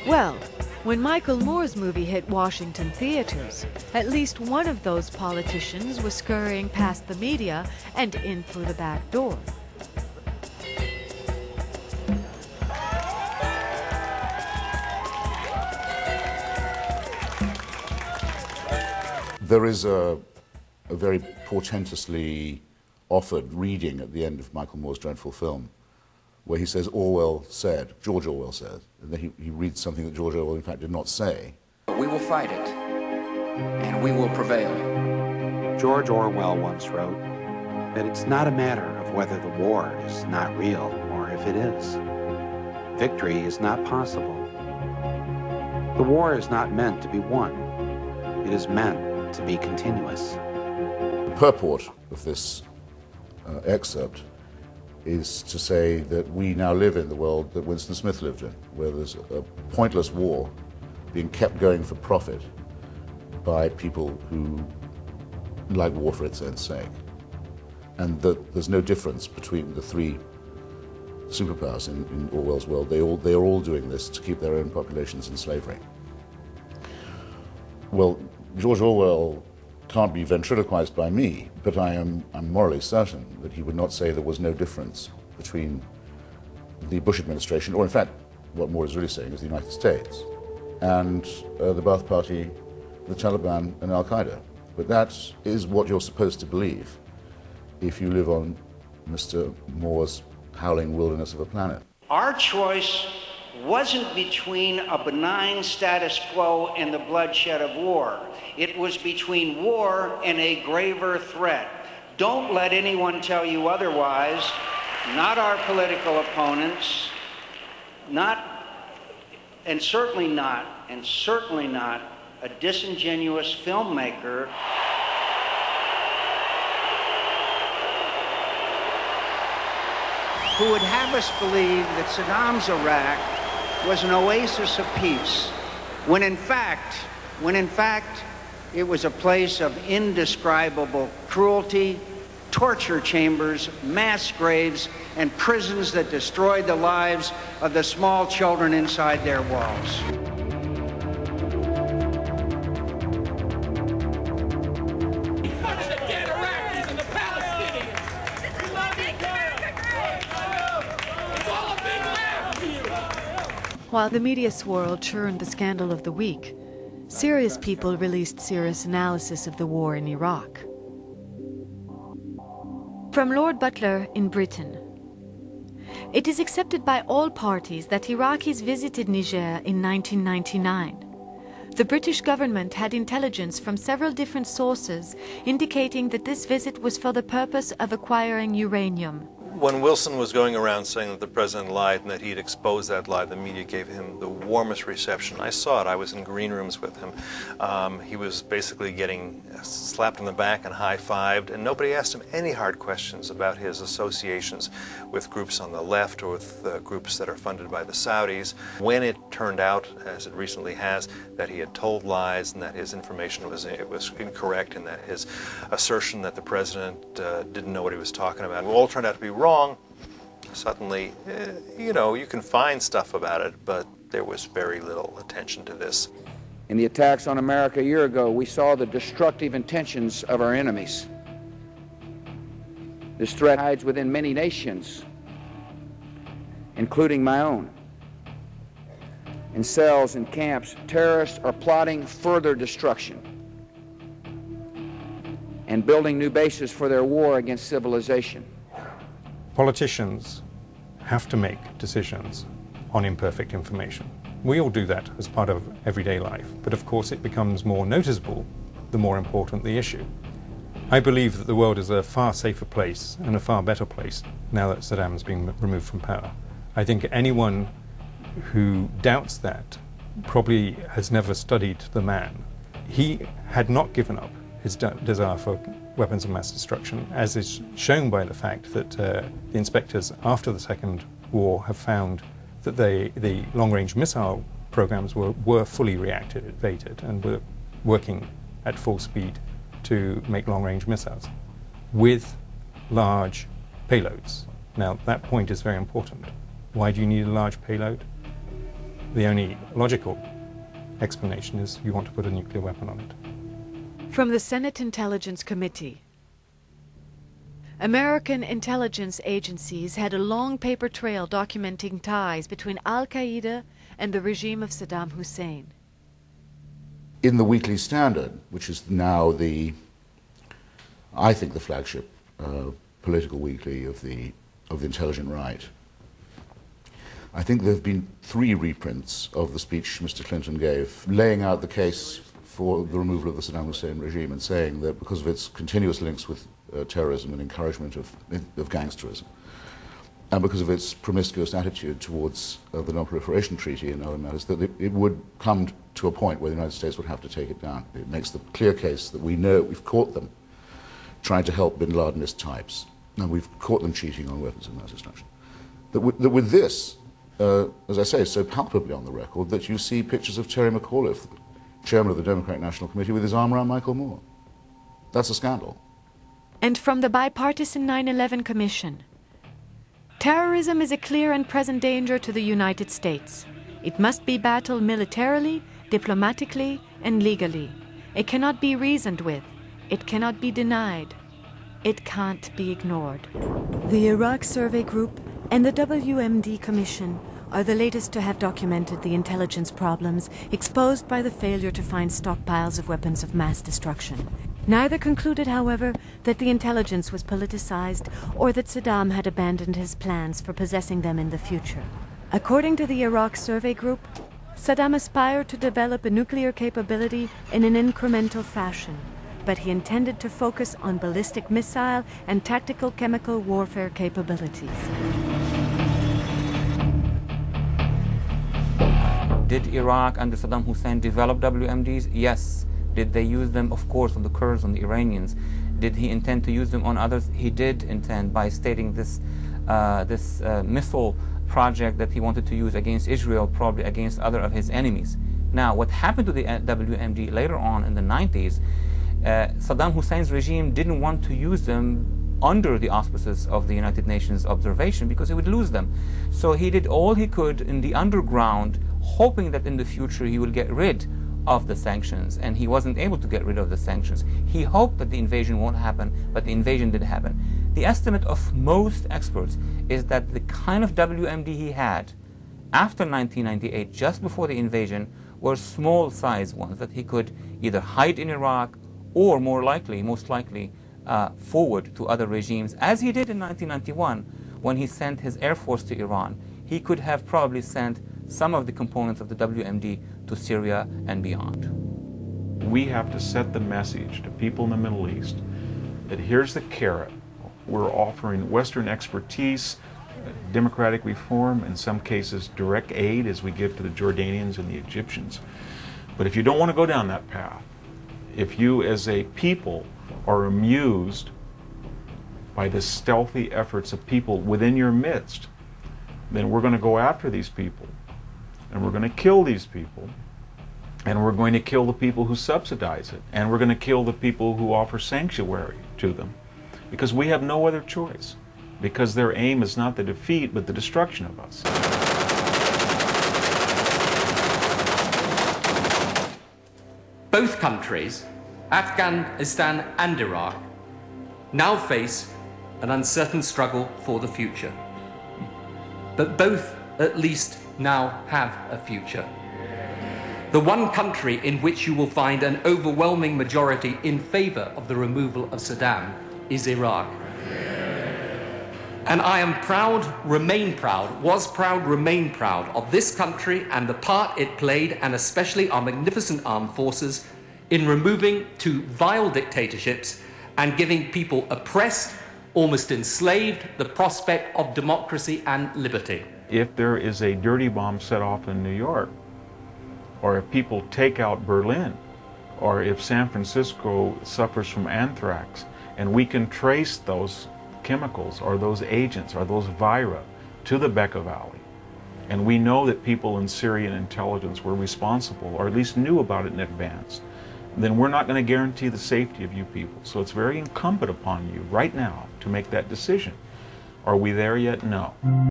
Well, when Michael Moore's movie hit Washington theaters, at least one of those politicians was scurrying past the media and in through the back door. There is a very portentously offered reading at the end of Michael Moore's dreadful film, where he says, Orwell said, George Orwell said, and then he reads something that George Orwell in fact did not say. We will fight it, and we will prevail. George Orwell once wrote that it's not a matter of whether the war is not real or if it is. Victory is not possible. The war is not meant to be won. It is meant to be continuous. The purport of this excerpt is to say that we now live in the world that Winston Smith lived in, where there's a pointless war being kept going for profit by people who like war for its own sake, and that there's no difference between the three superpowers in Orwell's world. They are all doing this to keep their own populations in slavery. Well, George Orwell can't be ventriloquized by me, but I'm morally certain that he would not say there was no difference between the Bush administration, or in fact, what Moore is really saying is the United States, and the Ba'ath Party, the Taliban, and Al-Qaeda. But that is what you're supposed to believe if you live on Mr. Moore's howling wilderness of a planet. Our choice wasn't between a benign status quo and the bloodshed of war. It was between war and a graver threat. Don't let anyone tell you otherwise. Not our political opponents, and certainly not a disingenuous filmmaker who would have us believe that Saddam's Iraq was an oasis of peace, when in fact it was a place of indescribable cruelty, torture chambers, mass graves, and prisons that destroyed the lives of the small children inside their walls. While the media swirl churned the scandal of the week, serious people released serious analysis of the war in Iraq. From Lord Butler in Britain. It is accepted by all parties that Iraqis visited Niger in 1999. The British government had intelligence from several different sources indicating that this visit was for the purpose of acquiring uranium. When Wilson was going around saying that the president lied and that he'd exposed that lie, the media gave him the warmest reception. I saw it. I was in green rooms with him. He was basically getting slapped on the back and high-fived, and nobody asked him any hard questions about his associations with groups on the left or with groups that are funded by the Saudis. When it turned out, as it recently has, that he had told lies and that his information was incorrect and that his assertion that the president didn't know what he was talking about, all turned out to be wrong. Suddenly, you can find stuff about it, but there was very little attention to this. In the attacks on America a year ago, we saw the destructive intentions of our enemies. This threat hides within many nations, including my own. In cells and camps, terrorists are plotting further destruction and building new bases for their war against civilization. Politicians have to make decisions on imperfect information. We all do that as part of everyday life, but of course it becomes more noticeable the more important the issue. I believe that the world is a far safer place and a far better place now that Saddam's been removed from power. I think anyone who doubts that probably has never studied the man. He had not given up his desire for weapons of mass destruction, as is shown by the fact that the inspectors after the Second War have found that the long-range missile programs were fully reactivated and were working at full speed to make long-range missiles with large payloads. Now, that point is very important. Why do you need a large payload? The only logical explanation is you want to put a nuclear weapon on it. From the Senate Intelligence Committee. American intelligence agencies had a long paper trail documenting ties between Al-Qaeda and the regime of Saddam Hussein. In the Weekly Standard, which is now I think the flagship political weekly of the intelligent right, I think there have been 3 reprints of the speech Mr. Clinton gave, laying out the case for the removal of the Saddam Hussein regime and saying that because of its continuous links with terrorism and encouragement of gangsterism, and because of its promiscuous attitude towards the Non-Proliferation Treaty and other matters, that it would come to a point where the United States would have to take it down. It makes the clear case that we know we've caught them trying to help bin Ladenist types, and we've caught them cheating on weapons of mass destruction. That with this, as I say, so palpably on the record that you see pictures of Terry McAuliffe, chairman of the Democratic National Committee, with his arm around Michael Moore. That's a scandal. And from the bipartisan 9/11 Commission. Terrorism is a clear and present danger to the United States. It must be battled militarily, diplomatically, and legally. It cannot be reasoned with. It cannot be denied. It can't be ignored. The Iraq Survey Group and the WMD Commission are the latest to have documented the intelligence problems exposed by the failure to find stockpiles of weapons of mass destruction. Neither concluded, however, that the intelligence was politicized or that Saddam had abandoned his plans for possessing them in the future. According to the Iraq Survey Group, Saddam aspired to develop a nuclear capability in an incremental fashion, but he intended to focus on ballistic missile and tactical chemical warfare capabilities. Did Iraq under Saddam Hussein develop WMDs? Yes. Did they use them? Of course, on the Kurds, on the Iranians. Did he intend to use them on others? He did intend, by stating this missile project that he wanted to use against Israel, probably against other of his enemies. Now, what happened to the WMD later on in the 90s, Saddam Hussein's regime didn't want to use them under the auspices of the United Nations observation because he would lose them. So he did all he could in the underground, hoping that in the future he will get rid of the sanctions, and he wasn't able to get rid of the sanctions. He hoped that the invasion won't happen, but the invasion did happen. The estimate of most experts is that the kind of WMD he had after 1998, just before the invasion, were small-sized ones that he could either hide in Iraq or most likely forward to other regimes, as he did in 1991 when he sent his air force to Iran. He could have probably sent some of the components of the WMD to Syria and beyond. We have to set the message to people in the Middle East that here's the carrot. We're offering Western expertise, democratic reform, in some cases direct aid as we give to the Jordanians and the Egyptians. But if you don't want to go down that path, if you as a people are amused by the stealthy efforts of people within your midst, then we're going to go after these people. And we're going to kill these people, and we're going to kill the people who subsidize it, and we're going to kill the people who offer sanctuary to them, because we have no other choice, because their aim is not the defeat but the destruction of us. Both countries, Afghanistan and Iraq, now face an uncertain struggle for the future. But both, at least, now have a future. The one country in which you will find an overwhelming majority in favor of the removal of Saddam is Iraq. And I am proud, remain proud, was proud, remain proud of this country and the part it played, and especially our magnificent armed forces, in removing two vile dictatorships and giving people oppressed, almost enslaved, the prospect of democracy and liberty. If there is a dirty bomb set off in New York, or if people take out Berlin, or if San Francisco suffers from anthrax, and we can trace those chemicals or those agents or those vira to the Bekaa Valley, and we know that people in Syrian intelligence were responsible, or at least knew about it in advance, then we're not going to guarantee the safety of you people. So it's very incumbent upon you right now to make that decision. Are we there yet? No.